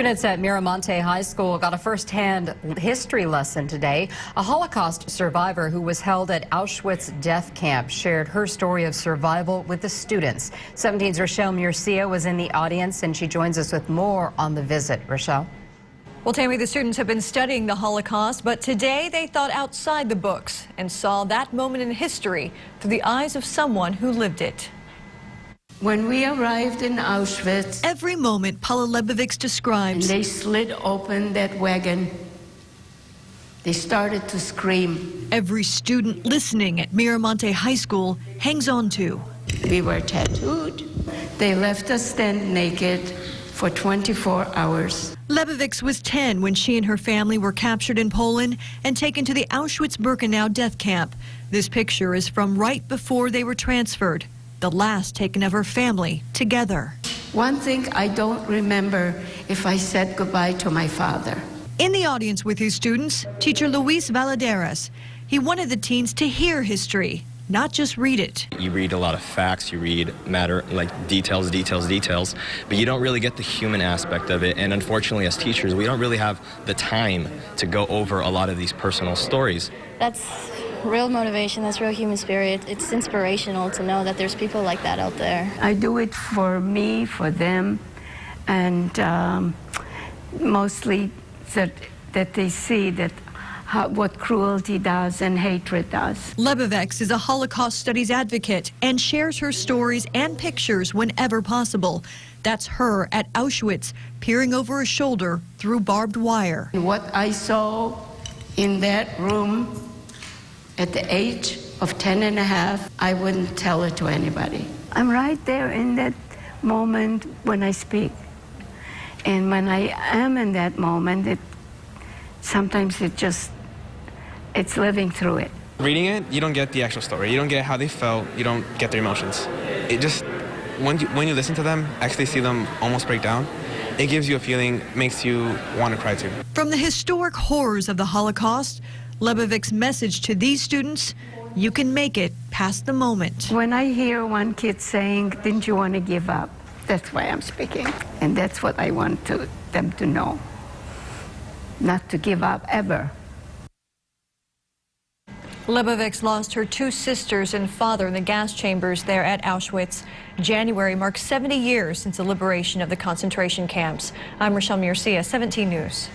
Students at Mira Monte High School got a first-hand history lesson today. A Holocaust survivor who was held at Auschwitz death camp shared her story of survival with the students. 17's Rochelle Murcia was in the audience, and she joins us with more on the visit. Rochelle? Well, Tammy, the students have been studying the Holocaust, but today they thought outside the books and saw that moment in history through the eyes of someone who lived it. When we arrived in Auschwitz, Every moment Paula Lebovics describes. and they slid open that wagon, they started to scream. Every student listening at Mira Monte High School hangs on to. We were tattooed. They left us stand naked for 24 hours. Lebovics was 10 when she and her family were captured in Poland and taken to the Auschwitz-Birkenau death camp. This picture is from right before they were transferred, the last taken of her family together. One thing I don't remember if I said goodbye to my father. In the audience with his students, teacher Luis Valadares. He wanted the teens to hear history, not just read it. You read a lot of facts, you read matter, like details, but you don't really get the human aspect of it. And unfortunately, as teachers, we don't really have the time to go over a lot of these personal stories. That's real motivation, that's real human spirit. It's inspirational to know that there's people like that out there. I do it for me, for them, and mostly that they see that what cruelty does and hatred does. Lebovics is a Holocaust studies advocate and shares her stories and pictures whenever possible. That's her at Auschwitz, peering over a shoulder through barbed wire. What I saw in that room at the age of 10 and a half, I wouldn't tell it to anybody. I'm right there in that moment when I speak. And when I am in that moment, sometimes it's living through it. Reading it, you don't get the actual story. You don't get how they felt. You don't get their emotions. It just, when you listen to them, actually see them almost break down, it gives you a feeling, makes you want to cry too. From the historic horrors of the Holocaust, Lebovics' message to these students: you can make it past the moment. When I hear one kid saying, "Didn't you want to give up?" That's why I'm speaking. And that's what I want them to know. Not to give up ever. Lebovics lost her two sisters and father in the gas chambers there at Auschwitz. January marks 70 years since the liberation of the concentration camps. I'm Rochelle Murcia, 17 News.